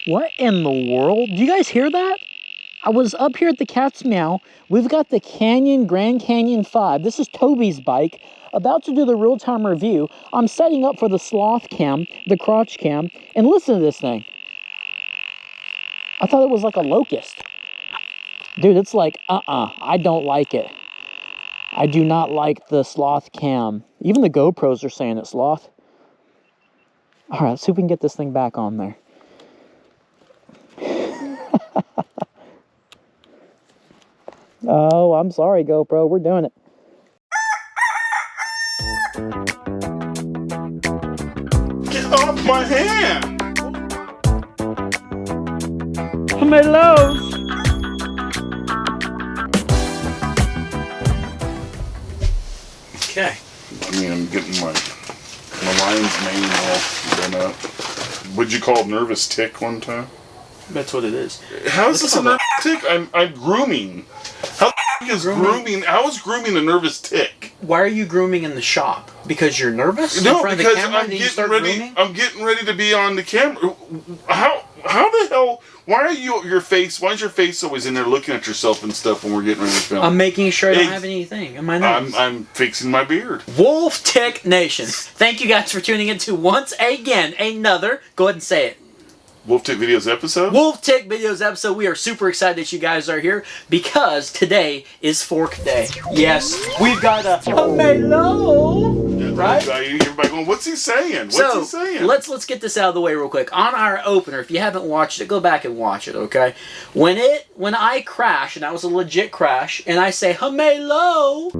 What in the world? Do you guys hear that? I was up here at the Cat's Meow. We've got the Grand Canyon 5. This is Toby's bike. About to do the real-time review. I'm setting up for the Sloth Cam, the crotch cam, and listen to this thing. I thought it was like a locust. Dude, it's like, I don't like it. I do not like the Sloth Cam. Even the GoPros are saying it's Sloth. All right, let's see if we can get this thing back on there. Oh, I'm sorry, GoPro. We're doing it. Get off my hand! Tomatoes! Okay. I mean, I'm getting my lion's mane all done up. What'd you call it, nervous tick one time? That's what it is. How is this a nervous tick? I'm grooming. How is grooming? How is grooming a nervous tick? Why are you grooming in the shop? Because you're nervous? No, in front because of the camera, I'm then you getting start ready. grooming? I'm getting ready to be on the camera. How the hell? Why are your face? Why is your face always in there looking at yourself and stuff when we're getting ready to film? I'm making sure I don't have anything in my nose. I'm fixing my beard. Wolf Tick Nation. Thank you guys for tuning in to once again another. Go ahead and say it. Wolf Tick Videos episode? Wolf Tick Videos episode. We are super excited that you guys are here because today is Fork Day. Yes, we've got a Himalo. Right? Everybody going, what's he saying? What's he saying? Let's get this out of the way real quick. On our opener, if you haven't watched it, go back and watch it, okay? When I crash, and that was a legit crash, and I say Himalo,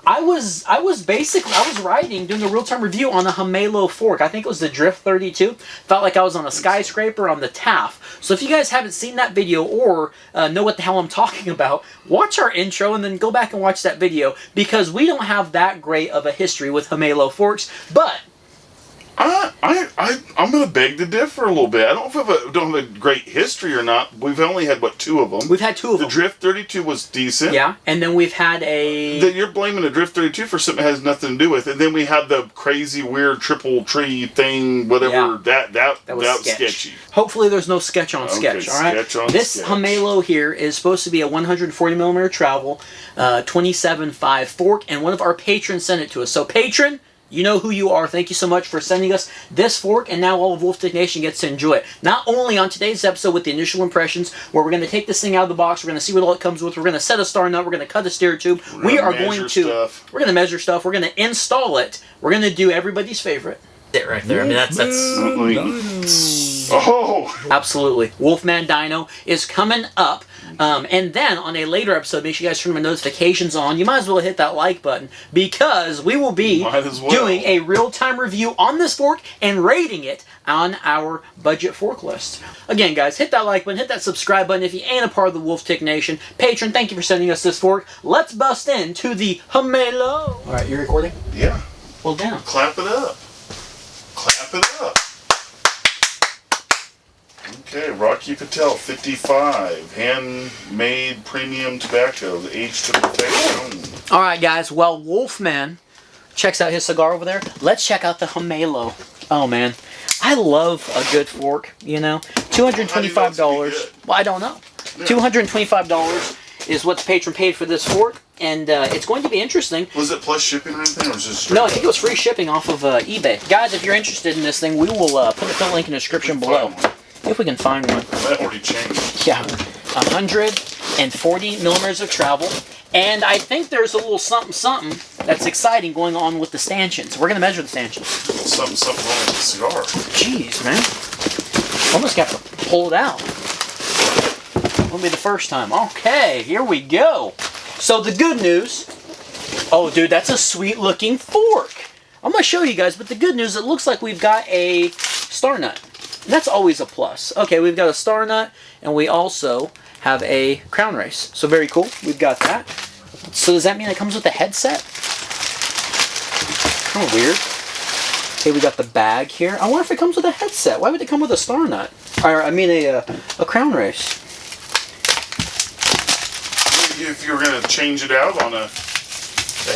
I was riding, doing a real-time review on a Himalo fork. I think it was the Drift 32. Felt like I was on a skyscraper on the TAF. So if you guys haven't seen that video or know what the hell I'm talking about, watch our intro and then go back and watch that video because we don't have that great of a history with Himalo forks, but I'm going to beg to differ a little bit. I don't know if don't have a great history or not. We've only had, what, 2 of them? We've had 2 of them. The Drift 32 was decent. Yeah, and then we've had a... You're blaming the Drift 32 for something that has nothing to do with it. And then we had the crazy, weird triple tree thing, whatever. Yeah. That was sketchy. Hopefully there's no sketch on sketch, all right? This Himalo here is supposed to be a 140mm travel, 27.5 fork, and one of our patrons sent it to us. So, patron... You know who you are. Thank you so much for sending us this fork, and now all of Wolf Tick Nation gets to enjoy it. Not only on today's episode with the initial impressions, where we're going to take this thing out of the box, we're going to see what all it comes with, we're going to set a star nut, we're going to cut a steer tube, we're going to measure stuff, we're going to install it, we're going to do everybody's favorite. It right there. I mean, that's oh, absolutely. Wolfman Dyno is coming up. And then on a later episode, make sure you guys turn my notifications on. You might as well hit that like button because we will be doing a real-time review on this fork and rating it on our budget fork list. Again, guys, hit that like button, hit that subscribe button if you ain't a part of the Wolf Tick Nation. Patron, thank you for sending us this fork. Let's bust into the Himalo. All right, you recording? Yeah. Well, down. Clap it up. Clap it up. Okay, Rocky Patel, 55, handmade premium tobacco, aged to perfection. All right, guys. Well, Wolfman checks out his cigar over there. Let's check out the Himalo. Oh man, I love a good fork. You know, $225. Well, I don't know. Yeah. $225 is what the patron paid for this fork, and it's going to be interesting. Was it plus shipping or anything, or was it just straight? No, I think it was free shipping off of eBay. Guys, if you're interested in this thing, we will put the link in the description below. If we can find one. That already changed. Yeah, 140mm of travel, and I think there's a little something that's exciting going on with the stanchions. We're gonna measure the stanchions. Something wrong with the cigar. Jeez, man, almost got to pull it out. Won't be the first time. Okay, here we go. So the good news. Oh, dude, that's a sweet looking fork. I'm gonna show you guys, but the good news, it looks like we've got a star nut. That's always a plus. Okay, we've got a star nut, and we also have a crown race. So very cool. We've got that. So does that mean it comes with a headset? Kind of weird. Okay, we got the bag here. I wonder if it comes with a headset. Why would it come with a star nut? Or, I mean a crown race. If you were going to change it out on a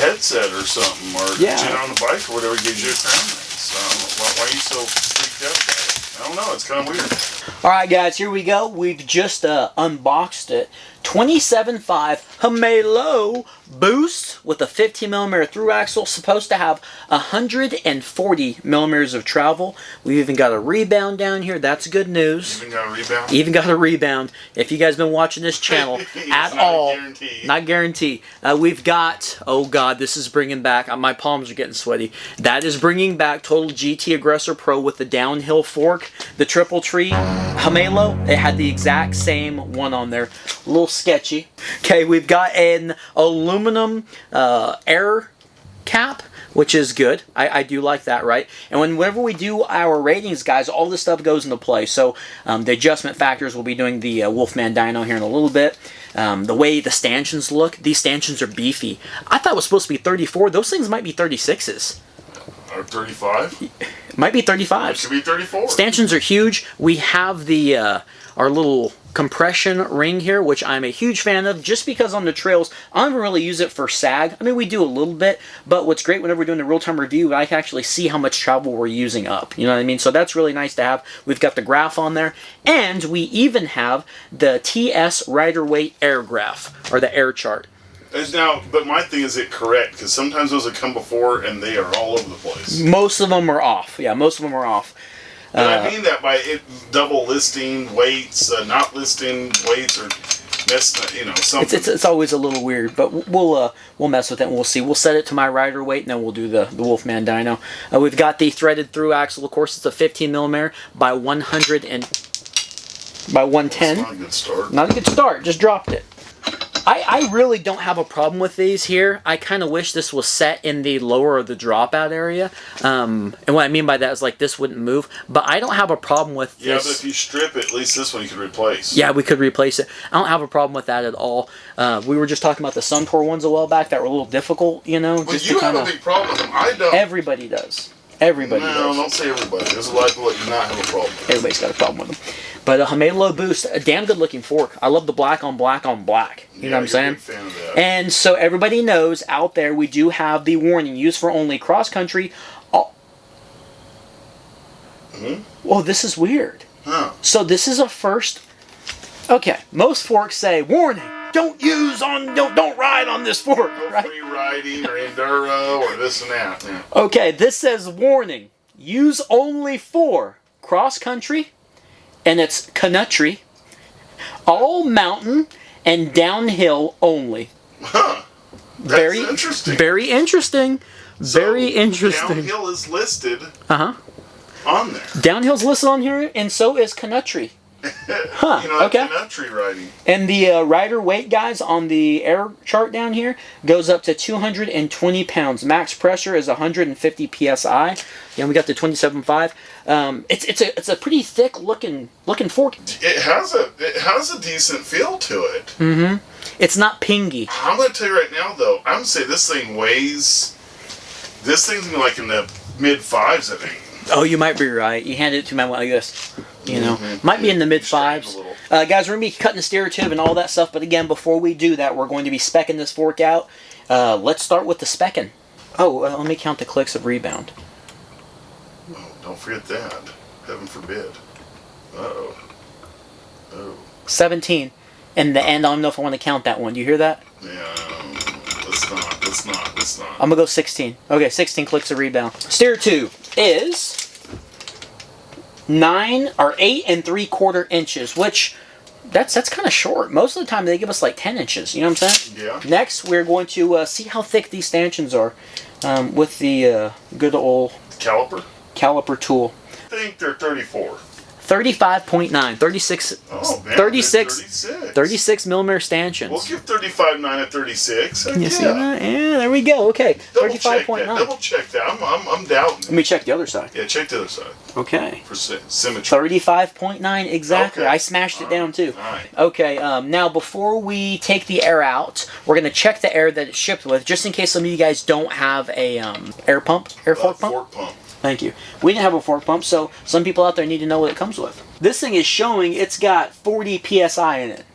headset or something, or change it on the bike or whatever, gives you a crown race. Why are you so freaked out about it? I don't know. It's kind of weird. All right, guys, here we go. We've just unboxed it. 27.5 Himalo Boost with a 15mm through axle, supposed to have 140 millimeters of travel. We've even got a rebound down here. That's good news. Even got a rebound? Even got a rebound. If you guys been watching this channel at all, not guarantee. We've got, oh God, this is bringing back, my palms are getting sweaty. That is bringing back Total GT Aggressor Pro with the downhill fork, the triple tree Himalo. It had the exact same one on there. A little sketchy. Okay, we've got an aluminum air cap, which is good. I do like that, right? And whenever we do our ratings, guys, all this stuff goes into play. So the adjustment factors, we'll be doing the Wolfman Dyno here in a little bit. The way the stanchions look, these stanchions are beefy. I thought it was supposed to be 34. Those things might be 36s. Or 35? It might be 35s. It could be 34. Stanchions are huge. We have the our little compression ring here, which I'm a huge fan of, just because on the trails, I don't even really use it for sag. I mean, we do a little bit, but what's great whenever we're doing the real-time review, I can actually see how much travel we're using up. You know what I mean? So that's really nice to have. We've got the graph on there, and we even have the TS Rider Weight Air Graph, or the air chart. Now, but my thing is it correct, because sometimes those have come before and they are all over the place. Most of them are off. Yeah, most of them are off. And I mean that by it double listing weights, not listing weights, or you know, something. It's always a little weird, but we'll mess with it and we'll see. We'll set it to my rider weight, and then we'll do the Wolfman Dyno. We've got the threaded through axle. Of course, it's a 15mm by 100 and by 110. That's not a good start. Not a good start. Just dropped it. I really don't have a problem with these here. I kind of wish this was set in the lower of the dropout area. And what I mean by that is, like, this wouldn't move. But I don't have a problem with this. Yeah, but if you strip it, at least this one you could replace. Yeah, we could replace it. I don't have a problem with that at all. We were just talking about the Suntour ones a while back that were a little difficult, you know. Well, you have a big problem with them. I don't. Everybody does. Everybody does. No, don't say everybody. There's a lot of people that do not have a problem. Everybody's got a problem with them. But a Himalo Boost, a damn good looking fork. I love the black on black on black. You know what I'm saying? Big fan of that. And so everybody knows out there, we do have the warning, used for only cross country. Oh, well, this is weird. Huh. So this is a first. Okay, most forks say, warning, don't ride on this fork. No right? free riding or enduro or this and that. Yeah. Okay, this says warning, use only for cross country, and it's country, all mountain and downhill only. Huh. That's interesting. Very interesting. Very interesting. Downhill is listed on there. Downhill's listed on here, and so is country. Huh, You know, okay. country riding. And the rider weight, guys, on the air chart down here goes up to 220 pounds. Max pressure is 150 psi. And we got the 27.5. It's a pretty thick looking fork. It has a decent feel to it. Mm-hmm. It's not pingy. I'm going to tell you right now, though. I'm going to say this thing weighs. This thing's gonna be like in the mid-5s, I think. Oh, you might be right. You handed it to me like this. You know, might be in the mid-5s. Guys, we're going to be cutting the steer tube and all that stuff, but again, before we do that, we're going to be spec'ing this fork out. Let's start with the spec'in. Oh, let me count the clicks of rebound. Oh, don't forget that. Heaven forbid. Uh-oh. Oh. 17. And the end, I don't know if I want to count that one. Do you hear that? Yeah, let's not. I'm going to go 16. Okay, 16 clicks of rebound. Steer tube is 8 3/4 inches, which that's kind of short. Most of the time they give us like 10 inches. You know what I'm saying? Yeah. Next, we're going to see how thick these stanchions are with the good old caliper tool. I think they're 34. 35.9, 36, Oh, man, 36 millimeter stanchions. We'll give 35.9 at 36. You see that? Yeah, there we go. Okay, 35.9. Double check that. I'm doubting. Let me check the other side. Yeah, check the other side. Okay. For symmetry. 35.9 exactly. Okay. I smashed it down too. All right. Okay, now before we take the air out, we're going to check the air that it's shipped with, just in case some of you guys don't have a air fork pump. Fork pump. Thank you. We didn't have a fork pump, so some people out there need to know what it comes with. This thing is showing it's got 40 psi in it.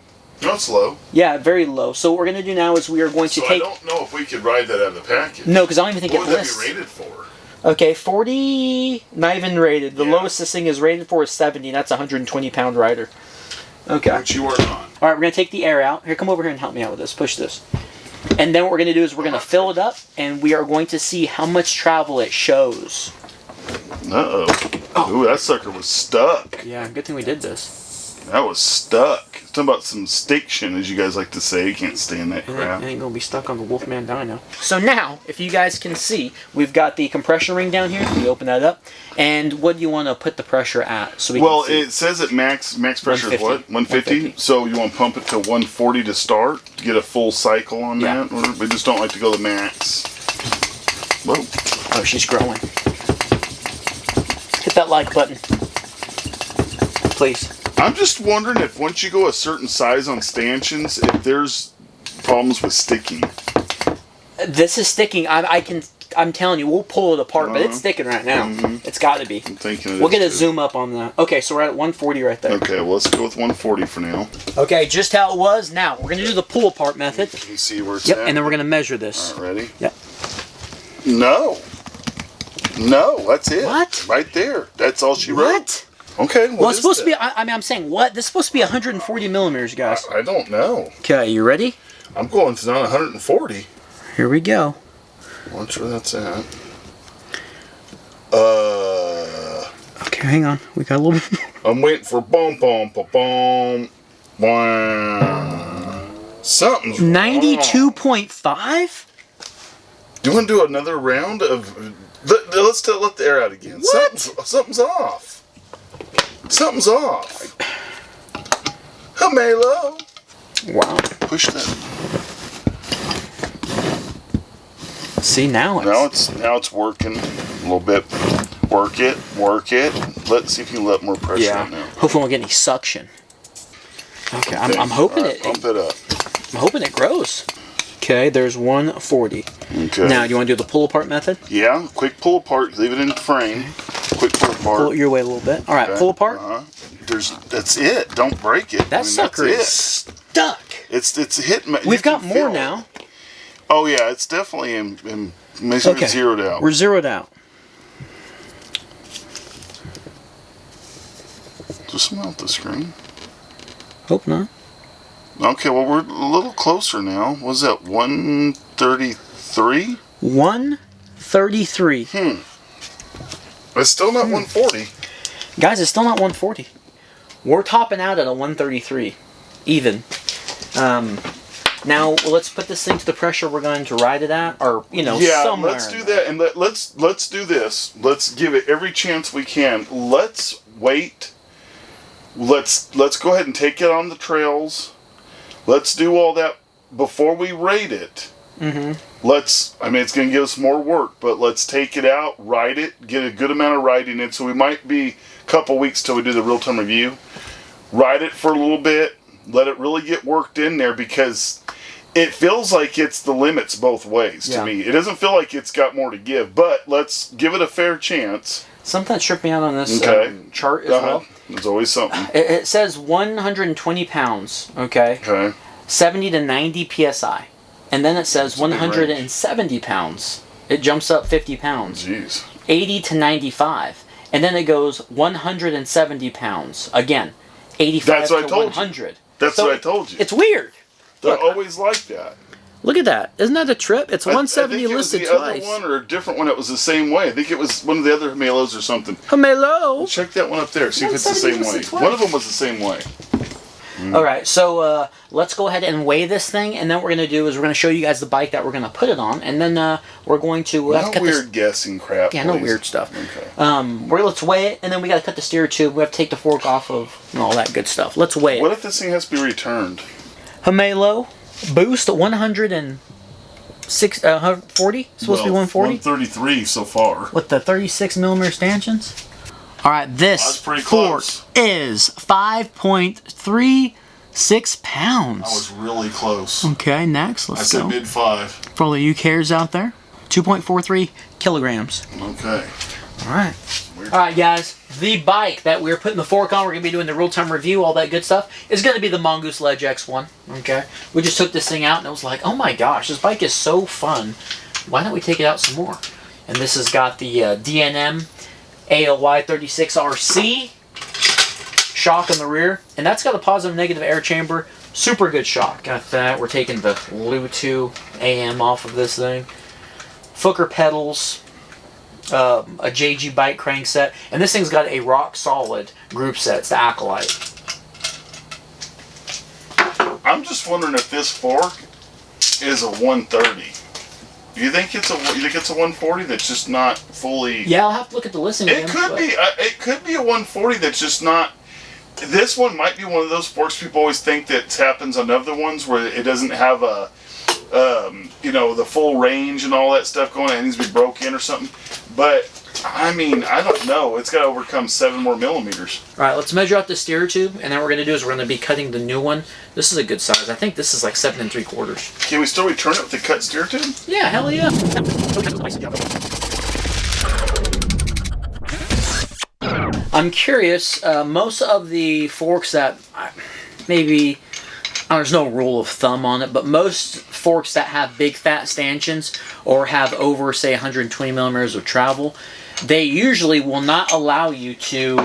No, it's low. Yeah, very low. So what we're going to do now is we are going to take... I don't know if we could ride that out of the package. No, because I don't even think what it lists. What would that be rated for? Okay, 40, not even rated. The Yeah. lowest this thing is rated for is 70, and that's a 120-pound rider. Okay. Which you are on. All right, we're going to take the air out. Here, come over here and help me out with this. Push this. And then what we're going to do is we're going to fill it up, and we are going to see how much travel it shows. Uh-oh. Ooh, that sucker was stuck. Yeah, good thing we did this. That was stuck. It's talking about some stiction, as you guys like to say. You can't stand that crap. It ain't going to be stuck on the Wolfman Dyno. So now, if you guys can see, we've got the compression ring down here. We open that up. And what do you want to put the pressure at? So we can see? It says that max pressure is 150. what? 150? So you want to pump it to 140 to start to get a full cycle on that? Or we just don't like to go the max. Whoa. Oh, she's growing. Hit that like button. Please. I'm just wondering if once you go a certain size on stanchions, if there's problems with sticking. This is sticking. I'm telling you, we'll pull it apart, but it's sticking right now. It's got to be. I'm thinking We'll get a zoom up on that. Okay, so we're at 140 right there. Okay, well, let's go with 140 for now. Okay, just how it was. Now, we're going to do the pull apart method. You can see where it's Yep, at. and then we're going to measure this. All right, ready? Yep. No, that's it. What? Right there. That's all she wrote. What? Okay, Well, it's supposed to be, I'm saying, what? This is supposed to be 140 millimeters, guys. I don't know. Okay, you ready? I'm going to 140. Here we go. Watch where that's at. Okay, hang on. We got a little bit. I'm waiting for boom, boom, boom, boom. Wow. Something's wrong. 92.5? Do you want to do another round of... Let's let the air out again. What? Something's off. Something's off. Himalo. Wow. Push that. See, now Now it's working a little bit. Work it. Let's see if you can let more pressure on now. Hopefully, we won't get any suction. Okay, I'm hoping it. Pump it up. I'm hoping it grows. Okay, there's 140. Okay. Now, do you want to do the pull apart method? Yeah, quick pull apart. Leave it in frame. Quick pull apart. Pull it your way a little bit. All right, pull apart. That's it. Don't break it. That sucker is stuck. It's hitting. We've got more now. Oh yeah, it's definitely in it's zeroed out. We're zeroed out. Just mount the screen. Hope not. Okay, well we're a little closer now. Was that 133? 133. It's still not 140. Guys, it's still not 140. We're topping out at a 133, even. Now let's put this thing to the pressure we're going to ride it at, or somewhere. Let's do that, and let's do this. Let's give it every chance we can. Let's wait. Let's go ahead and take it on the trails. Let's do all that before we rate it. I mean, it's going to give us more work, but let's take it out, ride it, get a good amount of riding in. So we might be a couple weeks till we do the real-time review. Ride it for a little bit, let it really get worked in there, because it feels like it's the limits both ways to me. It doesn't feel like it's got more to give, but let's give it a fair chance. Something that tripped me out on this chart as well. There's always something. It says 120 pounds, okay? 70 to 90 psi. And then it says 170 pounds. It jumps up 50 pounds. Jeez. 80 to 95. And then it goes 170 pounds. Again, 85 to 100. That's what I told you. It's weird. They're always like that. Look at that. Isn't that a trip? It's 170 listed twice. I think it was the other one or a different one that was the same way. I think it was one of the other Himalos or something. Himalo. Check that one up there. See if it's the same way. One of them was the same way. All right, so let's go ahead and weigh this thing, and then what we're going to do is we're going to show you guys the bike that we're going to put it on, and then we're going to... No weird guessing crap. Yeah, no weird stuff. Okay. Let's weigh it, and then we got to cut the steer tube. We have to take the fork off of and all that good stuff. Let's weigh it. What if this thing has to be returned? Himalo Boost 140? Supposed to be 140? 133 so far. With the 36 millimeter stanchions? All right, this fork is 5.36 pounds. I was really close. Okay, next, let's go. I said mid-5. For all the you cares out there, 2.43 kilograms. Okay. All right. Weird. All right, guys. The bike that we're putting the fork on, we're going to be doing the real-time review, all that good stuff, is going to be the Mongoose Ledge X1. Okay. We just took this thing out, and it was like, oh my gosh, this bike is so fun. Why don't we take it out some more? And this has got the Dnm Aoy36 RC shock in the rear. And that's got a positive negative air chamber. Super good shock. Got that. We're taking the Bluetooth AM off of this thing. Fooker pedals. A JG bike crankset. And this thing's got a rock solid group set. It's the Acolyte. I'm just wondering if this fork is a 130. Do you think it's a 140 that's just not fully? Yeah, I'll have to look at the listing. It could be. It could be a 140 that's just not. This one might be one of those forks people always think that happens on other ones where it doesn't have a, you know, the full range and all that stuff going on. It needs to be broke in or something. But I mean, I don't know. It's got to overcome 7 more millimeters. All right, let's measure out the steer tube, and then what we're going to do is we're going to be cutting the new one. This is a good size. I think this is like 7 3/4. Can we still return it with the cut steer tube? Yeah, hell yeah. I'm curious, most of the forks that maybe, there's no rule of thumb on it, but most forks that have big fat stanchions or have over, say, 120 millimeters of travel, they usually will not allow you to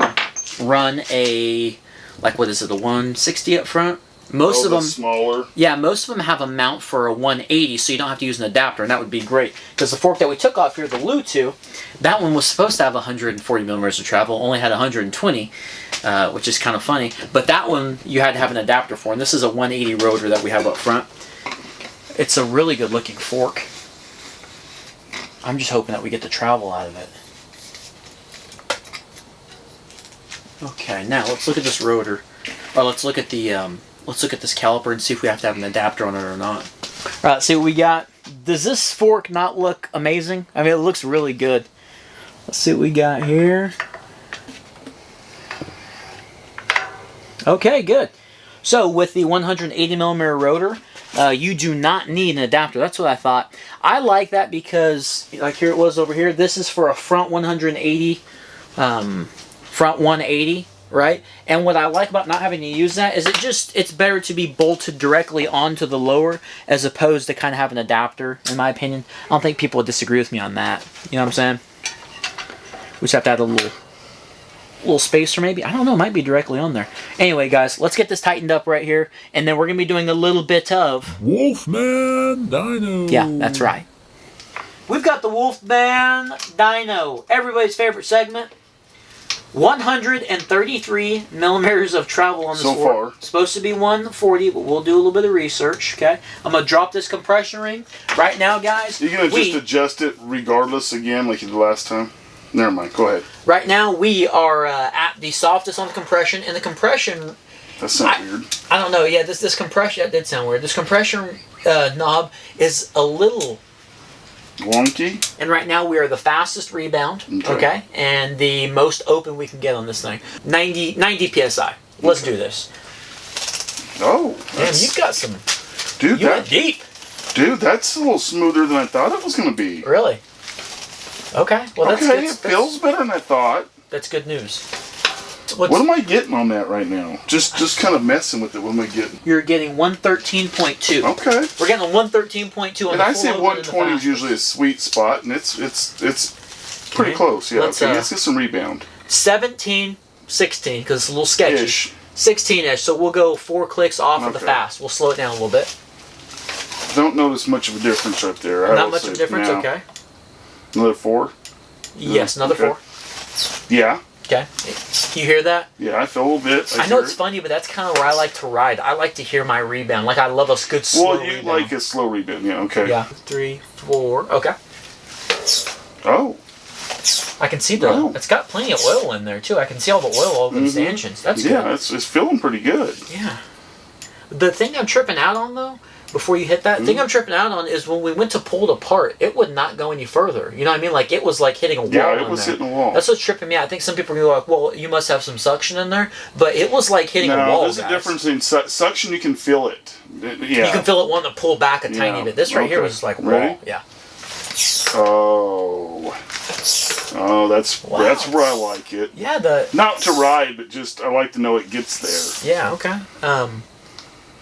run a, like, what is it, a 160 up front? Most of them, smaller. Yeah, most of them have a mount for a 180, so you don't have to use an adapter, and that would be great. Because the fork that we took off here, the Bluetooth, that one was supposed to have 140 millimeters of travel, only had 120, which is kind of funny. But that one you had to have an adapter for, and this is a 180 rotor that we have up front. It's a really good looking fork. I'm just hoping that we get the travel out of it. Okay, now let's look at this rotor, or let's look at the let's look at this caliper and see if we have to have an adapter on it or not. All right, see what we got. Does this fork not look amazing? I mean, it looks really good. Let's see what we got here. Okay, good. So with the 180 millimeter rotor, you do not need an adapter. That's what I thought. I like that because, like here it was over here, this is for a front 180, front 180, right? And what I like about not having to use that is it's better to be bolted directly onto the lower as opposed to kind of have an adapter, in my opinion. I don't think people would disagree with me on that. You know what I'm saying? We just have to add a little spacer maybe. I don't know, it might be directly on there. Anyway, guys, let's get this tightened up right here, and then we're going to be doing a little bit of Wolfman Dyno. Yeah, that's right. We've got the Wolfman Dyno, everybody's favorite segment. 133 millimeters of travel on this so fork. far. Supposed to be 140, but we'll do a little bit of research, okay? I'm going to drop this compression ring. Right now, guys, You're going to just adjust it regardless again like you did last time? Never mind, go ahead. Right now, we are at the softest on the compression, and the compression... That sounds weird. I don't know, yeah, this compression... That did sound weird. This compression knob is a little... wonky. And right now we are the fastest rebound, okay? And the most open we can get on this thing. 90 PSI. Let's do this. Oh. Man, you've got some... Dude, you went deep. Dude, that's a little smoother than I thought it was going to be. Really? Okay. Well, that's okay, good. it feels better than I thought. That's good news. What am I getting on that right now? Just kind of messing with it. What am I getting? You're getting 113.2. Okay. We're getting a 113.2 on and the I say full 120 is usually a sweet spot, and it's pretty close. Yeah. Let's, okay, let's get some rebound. 17, 16, because it's a little sketchy. Ish. 16-ish, so we'll go 4 clicks off of the fast. We'll slow it down a little bit. Don't notice much of a difference right there. Not much of a difference, okay. Another 4? Yes, another 4. Yeah. Okay. You hear that? Yeah, I feel a little bit. I know it's funny, but that's kind of where I like to ride. I like to hear my rebound. Like, I love a good slow rebound. Well, you like a slow rebound, yeah, okay. Yeah. 3, 4, okay. Oh. I can see it's got plenty of oil in there, too. I can see all the oil over the stanchions. That's good. Yeah, it's feeling pretty good. Yeah. The thing I'm tripping out on, though, before you hit that, thing I'm tripping out on is when we went to pull it apart, it would not go any further. You know what I mean? Like, it was like hitting a wall. Yeah, it was hitting a wall. That's what's tripping me out. I think some people are going to go like, well, you must have some suction in there. But it was like hitting a wall, there's a difference in suction. You can feel it. Yeah. You can feel it wanting to pull back a tiny bit. This right here was like wall. Yeah. Oh. Oh, that's where I like it. Yeah, not to ride, but just I like to know it gets there. Yeah, okay.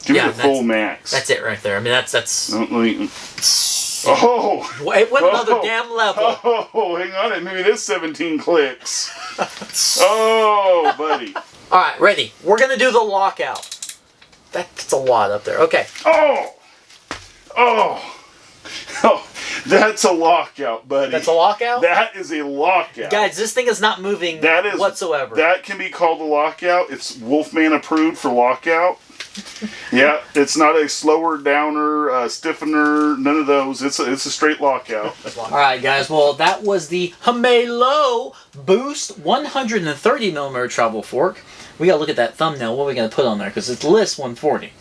Give me the full max. That's it right there. I mean, that's. Oh, Oh! It went another damn level. Oh, hang on. Maybe this 17 clicks. Oh, buddy. All right, ready. We're going to do the lockout. That's a lot up there. Okay. Oh! Oh! Oh, that's a lockout, buddy. That's a lockout? That is a lockout. Guys, this thing is not moving whatsoever. That can be called a lockout. It's Wolfman approved for lockout. Yeah, it's not a slower downer, stiffener, none of those. It's a straight lockout. All right, guys. Well, that was the Himalo Boost 130mm travel fork. We got to look at that thumbnail. What are we going to put on there? Because it lists 140.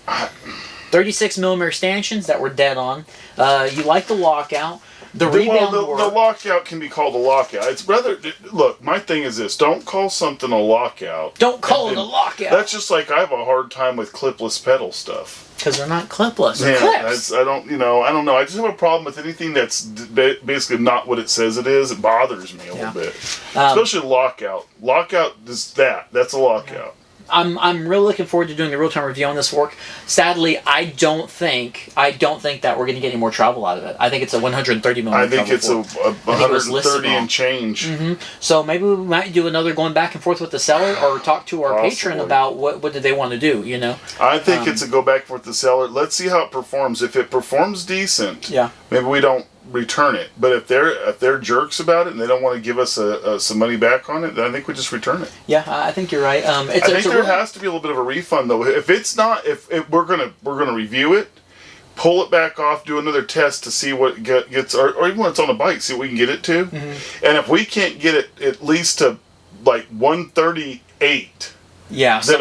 36mm stanchions that were dead on. You like the lockout. The rebound the lockout can be called a lockout. It's rather, look, my thing is this. Don't call something a lockout. Don't call it a lockout. That's just like I have a hard time with clipless pedal stuff. Because they're not clipless. They're clips. I don't know. I just have a problem with anything that's basically not what it says it is. It bothers me a little bit. Especially lockout. Lockout is that. That's a lockout. I'm really looking forward to doing the real-time review on this fork. Sadly, I don't think that we're going to get any more travel out of it. I think it's a 130mm. I think it's a 130 and change. So maybe we might do another going back and forth with the seller, or talk to our patron about what do they want to do. You know. I think it's a go back and forth with the seller. Let's see how it performs. If it performs decent, maybe we don't return it. But if they're jerks about it and they don't want to give us some money back on it, then I think we just return it. Yeah, I think you're right. I think there has to be a little bit of a refund though. If it's not, if we're gonna review it, pull it back off, do another test to see what gets, or even when it's on the bike, see what we can get it to. And if we can't get it at least to like 138. Yeah, then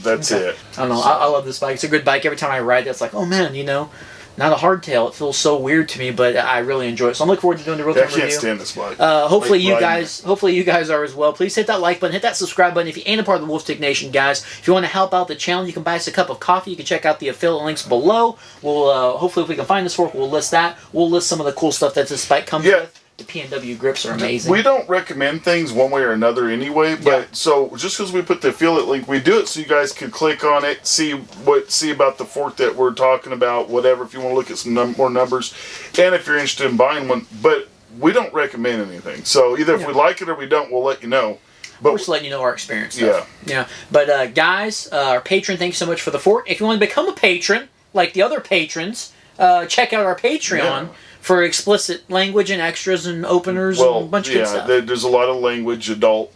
that's it. I don't know. I love this bike. It's a good bike. Every time I ride it, it's like, oh man, you know, not a hardtail. It feels so weird to me, but I really enjoy it. So I'm looking forward to doing the real-time review. I can't stand this bike. Hopefully you guys are as well. Please hit that like button, hit that subscribe button if you ain't a part of the Wolfstick Nation, guys. If you want to help out the channel, you can buy us a cup of coffee. You can check out the affiliate links below. We'll hopefully if we can find this fork, we'll list that. We'll list some of the cool stuff that this bike comes with. The PNW grips are amazing. We don't recommend things one way or another anyway, but so just because we put the affiliate link, we do it so you guys can click on it, see about the fork that we're talking about, whatever, if you want to look at some more numbers, and if you're interested in buying one. But we don't recommend anything. So either if we like it or we don't, we'll let you know. But we're just letting you know our experience stuff. Yeah. But guys, our patron, thank you so much for the fork. If you want to become a patron, like the other patrons, check out our Patreon. For explicit language and extras and openers and a bunch of good stuff. There's a lot of language, adult,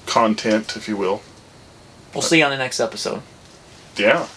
content, if you will. We'll see you on the next episode. Yeah.